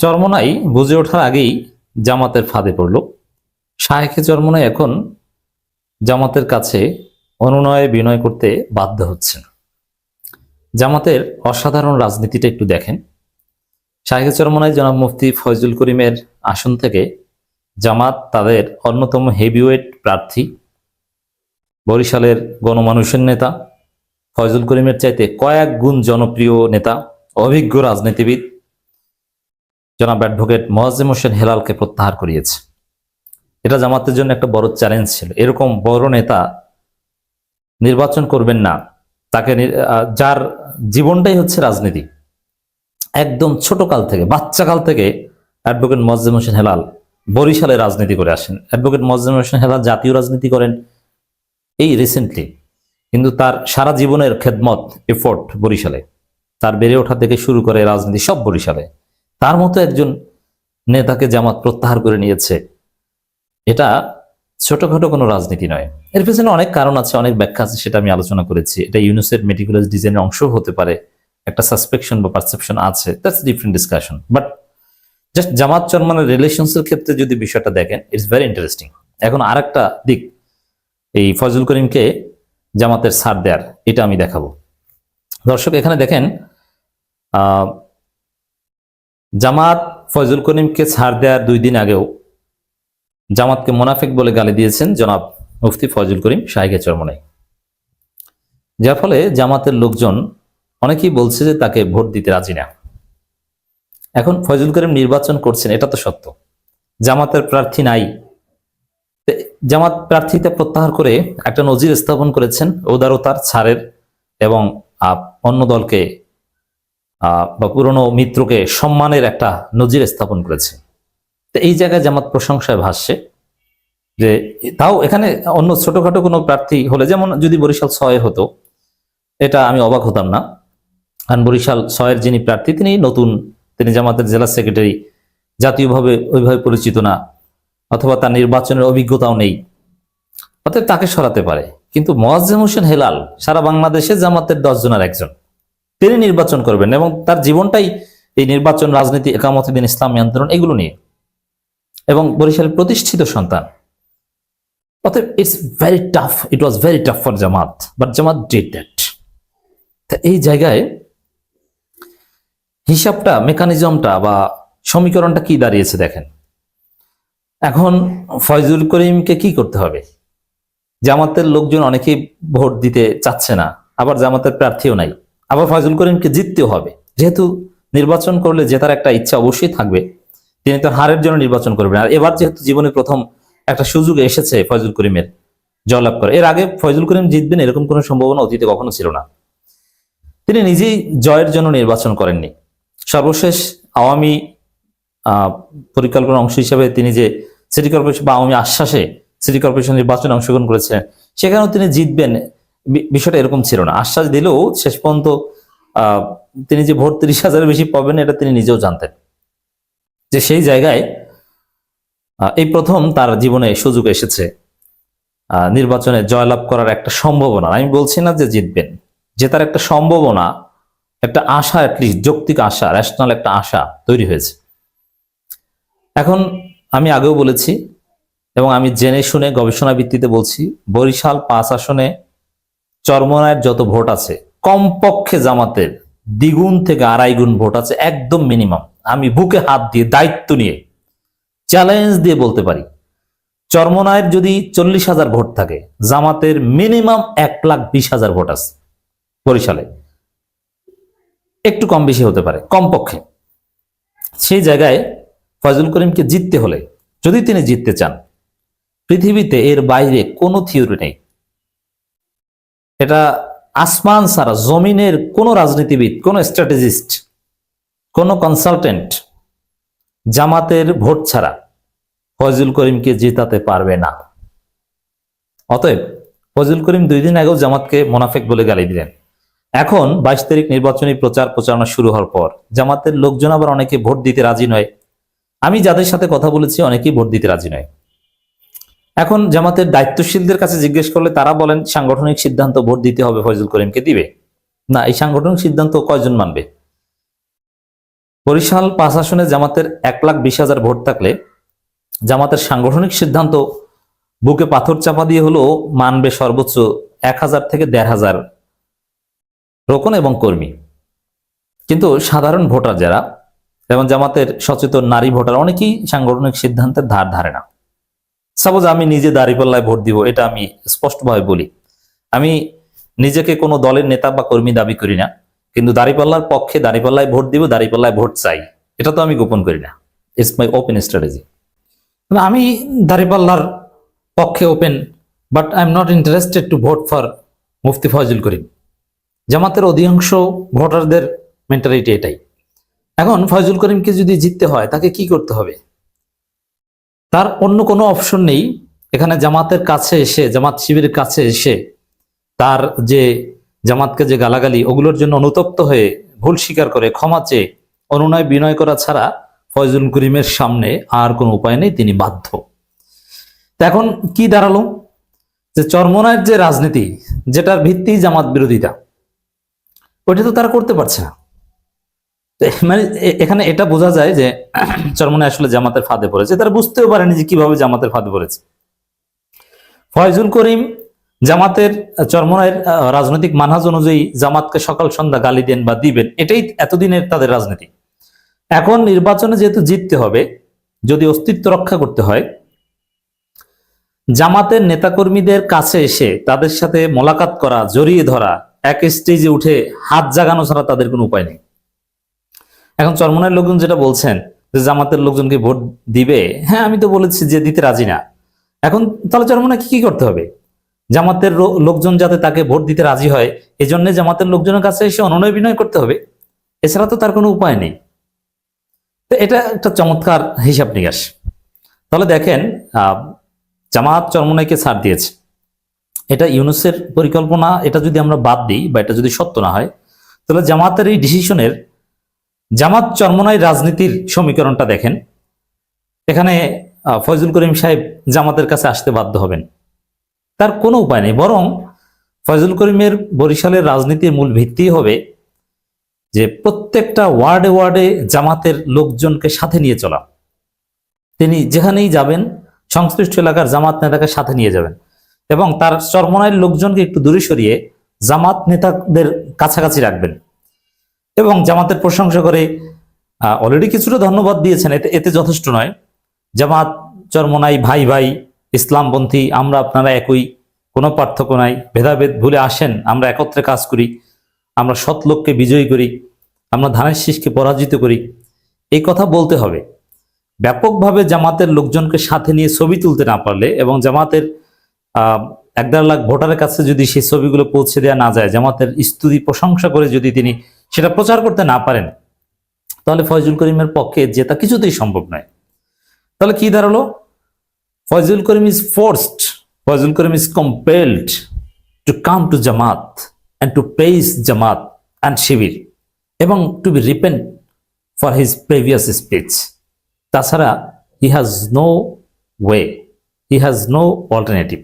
চরমোনাই বুঝে ওঠার আগেই জামাতের ফাঁদে পড়ল। শায়েখে চরমোনাই এখন জামাতের কাছে অনুনয়ে বিনয় করতে বাধ্য হচ্ছেন। জামাতের অসাধারণ রাজনীতিটা একটু দেখেন। শায়েখে চরমোনাই জনাব মুফতি ফয়জুল করিমের আসন থেকে জামাত তাদের অন্যতম হেভিওয়েট প্রার্থী, বরিশালের গণমানুষের নেতা, ফয়জুল করিমের চাইতে কয়েক গুণ জনপ্রিয় নেতা, অভিজ্ঞ রাজনীতিবিদ জনাব অ্যাডভোকেট মোয়াজ্জেম হোসেন হেলালকে প্রত্যাহার করিয়েছে। এটা জামাতের জন্য একটা বড় চ্যালেঞ্জ ছিল। এরকম বড় নেতা নির্বাচন করবেন না, তাকে যার জীবনটাই হচ্ছে রাজনীতি, একদম ছোট কাল থেকে, বাচ্চা কাল থেকে অ্যাডভোকেট মোয়াজ্জেম হোসেন হেলাল বরিশালে রাজনীতি করে আসেন। অ্যাডভোকেট মোয়াজ্জেম হোসেন হেলাল জাতীয় রাজনীতি করেন এই রিসেন্টলি, কিন্তু তার সারা জীবনের খেদমত এফোর্ট বরিশালে, তার বেড়ে ওঠা থেকে শুরু করে রাজনীতি সব বরিশালে। তার মতো একজন নেতাকে জামাত প্রত্যাহার করে নিয়েছে, এটা ছোটখাটো কোনো রাজনীতি নয়। এর পেছনে অনেক কারণ আছে, অনেক ব্যাখ্যা আছে, সেটা আমি আলোচনা করেছি। এটা ইউনুসের মেটিকুলাস ডিজাইনের অংশ হতে পারে, একটা সাসপেকশন বা পারসেপশন আছে, that's different discussion. But just Jamaat Charmonai রিলেশনসের ক্ষেত্রে যদি বিষয়টা দেখেন, ইটস ভেরি ইন্টারেস্টিং। এখন আর একটা দিক, এই ফয়জুল করিমকে জামাতের ছাড় দেয়ার, এটা আমি দেখাবো। দর্শক এখানে দেখেন, জামাত ফয়জুল করিমকে ছাড় দেওয়ার 2 দিন আগেও জামাতকে মোনাফেক বলে গালি দিয়েছেন জনাব মুফতি ফয়জুল করিম শায়েখে চরমোনাই, যার ফলে জামাতের লোকজন অনেকেই বলছে যে তাকে ভোট দিতে রাজি না। এখন ফয়জুল করিম নির্বাচন করছেন, এটা তো সত্য, জামাতের প্রার্থী নাই। জামাত প্রার্থীতে প্রত্যাহার করে একটা নজির স্থাপন করেছেন উদারতার, ছাড়ের এবং অন্য দলকে বা পুরনো মিত্রকে সম্মানের একটা নজির স্থাপন করেছে। তো এই জায়গায় জামাত প্রশংসায় ভাসছে যে তাও এখানে অন্য ছোটখাটো কোনো প্রার্থী হলে, যেমন যদি বরিশাল 6 হতো, এটা আমি অবাক হতাম না। কারণ বরিশাল 6-এর যিনি প্রার্থী তিনি নতুন, তিনি জামাতের জেলা সেক্রেটারি, জাতীয়ভাবে ওইভাবে পরিচিত না, অথবা তার নির্বাচনের অভিজ্ঞতাও নেই, অতএব তাকে সরাতে পারে। কিন্তু মোয়াজ্জেম হোসেন হেলাল সারা বাংলাদেশে জামাতের 10 জনের একজন, তিনি নির্বাচন করবেন এবং তার জীবনটাই এই নির্বাচন, রাজনীতি, একামতে দিন, ইসলামী আন্দোলন, এগুলো নিয়ে, এবং বরিশালের প্রতিষ্ঠিত সন্তান। অতএব it's very tough, it was very tough for Jamaat, but Jamaat did that. এই জায়গায় হিসাবটা, মেকানিজমটা বা সমীকরণটা কি দাঁড়িয়েছে দেখেন। এখন ফয়জুল করিমকে কি করতে হবে? জামাতের লোকজন অনেকেই ভোট দিতে চাচ্ছে না, আবার জামাতের প্রার্থীও নাই, আবার ফয়জুল করিমকে জিততেও হবে। যেহেতু নির্বাচন করলে জেতার একটা ইচ্ছা অবশ্যই থাকবে, তিনি তো হারের জন্য নির্বাচন করবেন। আর এবার যেহেতু জীবনে প্রথম একটা সুযোগ এসেছে ফয়জুল করিমের জয়লাভ করে, এর আগে ফয়জুল করিম জিতবেন এরকম কোনো সম্ভাবনা অতীতে কখনো ছিল না। তিনি নিজেই জয়ের জন্য নির্বাচন করেননি। সর্বশেষ আওয়ামী পরিকল্পনার অংশ হিসেবে তিনি যে সিটি কর্পোরেশন বা আওয়ামী আশ্বাসে সিটি কর্পোরেশন নির্বাচনে অংশগ্রহণ করেছেন, সেখানেও তিনি জিতবেন বিষয়টা এরকম ছিল না। আশ্বাস দিলেও শেষ পর্যন্ত তিনি যে ভোট 30,000-এর বেশি পাবেন, এটা তিনি নিজেও জানতেন। যে সেই জায়গায় এই প্রথম তার জীবনে সুযোগ এসেছে নির্বাচনে জয়লাভ করার একটা সম্ভাবনা। আমি বলছি না যে জিতবেন, জেতার একটা সম্ভাবনা, একটা আশা, অ্যাটলিস্ট যৌক্তিক আশা, রেশনাল একটা আশা তৈরি হয়েছে। এখন আমি আগেও বলেছি এবং আমি জেনে শুনে গবেষণা ভিত্তিতে বলছি, বরিশাল 5 আসনে চরমোনাইয়ের যত ভোট আছে, কমপক্ষে জামাতের 2 গুণ থেকে 2.5 গুণ ভোট আছে, একদম মিনিমাম। আমি বুকে হাত দিয়ে, দায়িত্ব নিয়ে, চ্যালেঞ্জ দিয়ে বলতে পারি, চরমোনাইয়ের যদি 40,000 ভোট থাকে, জামাতের মিনিমাম 1,20,000 ভোট আছে বরিশালে, একটু কম বেশি হতে পারে কমপক্ষে। সেই জায়গায় ফয়জুল করিমকে জিততে হলে, যদি তিনি জিততে চান, পৃথিবীতে এর বাইরে কোনো থিওরি নেই। এটা আসমান ছাড়া জমিনের কোন রাজনীতিবিদ, কোন স্ট্র্যাটেজিস্ট, কোন কনসালটেন্ট জামাতের ভোট ছাড়া ফয়জুল করিমকে জেতাতে পারবে না। অতএব ফয়জুল করিম 2 দিন আগেও জামাতকে মোনাফেক বলে গালি দিলেন। এখন 22 তারিখ নির্বাচনী প্রচারণা শুরু হওয়ার পর জামাতের লোকজন আবার অনেকে ভোট দিতে রাজি নয়। আমি যাদের সাথে কথা বলেছি অনেকেই ভোট দিতে রাজি নয়। এখন জামাতের দায়িত্বশীলদের কাছে জিজ্ঞেস করলে তারা বলেন সাংগঠনিক সিদ্ধান্ত, ভোট দিতে হবে, ফয়জুল করিমকে দিবে না। এই সাংগঠনিক সিদ্ধান্ত কয়জন মানবে? বরিশাল 5 আসনে জামাতের 1,20,000 ভোট থাকলে জামাতের সাংগঠনিক সিদ্ধান্ত বুকে পাথর চাপা দিয়ে হলেও মানবে সর্বোচ্চ 1,000 থেকে 1,500 রোকন এবং কর্মী। কিন্তু সাধারণ ভোটার যারা, যেমন জামাতের সচেতন নারী ভোটার, অনেকেই সাংগঠনিক সিদ্ধান্তের ধার ধারে না। সাপোজ আমি নিজে দাঁড়িপাল্লায় ভোট দিব, এটা আমি স্পষ্টভাবে বলি। আমি নিজেকে কোনো দলের নেতা বা কর্মী দাবি করি না, কিন্তু দাঁড়িপাল্লার পক্ষে দাঁড়িপাল্লায় ভোট দিব, দাঁড়িপাল্লায় ভোট চাই, এটা তো আমি গোপন করি না। It's my open strategy. আমি দাঁড়িপাল্লার পক্ষে open, but I am not interested to vote for Mufti Faizul Karim. জামাতের অধিকাংশ ভোটারদের মেন্টালিটি এটাই। এখন ফয়জুল করিমকে যদি জিততে হয় তাকে কি করতে হবে? তার অন্য কোনো অপশন নেই। এখানে জামাতের কাছে এসে, জামাত শিবিরের কাছে এসে তার যে জামাতকে যে গালাগালি, ওগুলোর জন্য অনুতপ্ত হয়ে ভুল স্বীকার করে ক্ষমা চেয়ে অনুনয় বিনয় করা ছাড়া ফয়জুল করিমের সামনে আর কোনো উপায় নেই, তিনি বাধ্য। এখন কি দাঁড়ালো? যে চরমোনাইয়ের যে রাজনীতি, যেটার ভিত্তি জামাত বিরোধিতা, ওইটা তো তারা করতে পারছে না। মানে এখানে এটা বোঝা যায় যে চরমোনাই আসলে জামাতের ফাঁদে পড়েছে। তারা বুঝতেও পারেনি যে কিভাবে জামাতের ফাঁদে পড়েছে। ফয়জুল করিম জামাতের চরমোনাইয়ের রাজনৈতিক মানহাজ অনুযায়ী জামাতকে সকাল সন্ধ্যা গালি দেন বা দিবেন, এটাই এতদিনের তাদের রাজনীতি। এখন নির্বাচনে যেহেতু জিততে হবে, যদি অস্তিত্ব রক্ষা করতে হয়, জামাতের নেতাকর্মীদের কাছে এসে তাদের সাথে মোলাকাত করা, জড়িয়ে ধরা, এক স্টেজে উঠে হাত জাগানো ছাড়া তাদের কোনো উপায় নেই। এখন চরমোনাইয়ের লোকজন যেটা বলছেন যে জামাতের লোকজনকে ভোট দিবে, হ্যাঁ আমি তো বলেছি যে দিতে রাজি না। এখন তাহলে চরমোনাইকে কি করতে হবে? জামাতের লোকজন যাতে তাকে ভোট দিতে রাজি হয়, এই জন্য জামাতের লোকজনের কাছে এসে অনুনয় বিনয় করতে হবে, এছাড়া তো তার কোনো উপায় নেই। তো এটা একটা চমৎকার হিসাব নিকাশ। তাহলে দেখেন, জামাত চরমোনাইকে ছাড় দিয়েছে, এটা ইউনূসের পরিকল্পনা। এটা যদি আমরা বাদ দিই বা এটা যদি সত্য না হয়, তাহলে জামাতের এই ডিসিশনের, জামাত চরমোনাই রাজনীতির সমীকরণটা দেখেন। এখানে ফয়জুল করিম সাহেব জামাতের কাছে আসতে বাধ্য হবেন, তার কোনো উপায় নেই। বরং ফয়জুল করিমের বরিশালের রাজনীতির মূল ভিত্তি হবে যে প্রত্যেকটা ওয়ার্ডে ওয়ার্ডে জামাতের লোকজনকে সাথে নিয়ে চলা। তিনি যেখানেই যাবেন সংশ্লিষ্ট এলাকার জামাত নেতাকে সাথে নিয়ে যাবেন এবং তার চরমোনাইয়ের লোকজনকে একটু দূরে সরিয়ে জামাত নেতাদের কাছাকাছি রাখবেন এবং জামাতের প্রশংসা করে অলরেডি কিছুটা ধন্যবাদ দিয়েছেন, এতে যথেষ্ট নয়। জামাত চরমোনাই ভাই ভাই, ইসলামপন্থী, আমরা আপনারা একই, কোনো পার্থক্য নাই, ভেদাভেদ ভুলে আসেন, আমরা একত্রে কাজ করি, আমরা সৎ লোককে বিজয়ী করি, আমরা ধানের শীষকে পরাজিত করি, এই কথা বলতে হবে। ব্যাপকভাবে জামাতের লোকজনকে সাথে নিয়ে ছবি তুলতে না পারলে এবং জামাতের 1-1.5 লাখ ভোটারের কাছে যদি সেই ছবিগুলো পৌঁছে দেওয়া না যায়, জামাতের স্তুতি প্রশংসা করে যদি তিনি সেটা প্রচার করতে না পারেন, তাহলে ফয়জুল করিমের পক্ষে জেতা কিছুতেই সম্ভব নয়। তাহলে কি দাঁড়ালো? Faizul Karim is forced, Faizul Karim is compelled to come to Jamaat and to praise Jamaat and Shibir এবং to be repent for his previous speech. তাছাড়া he has no way, he has no alternative.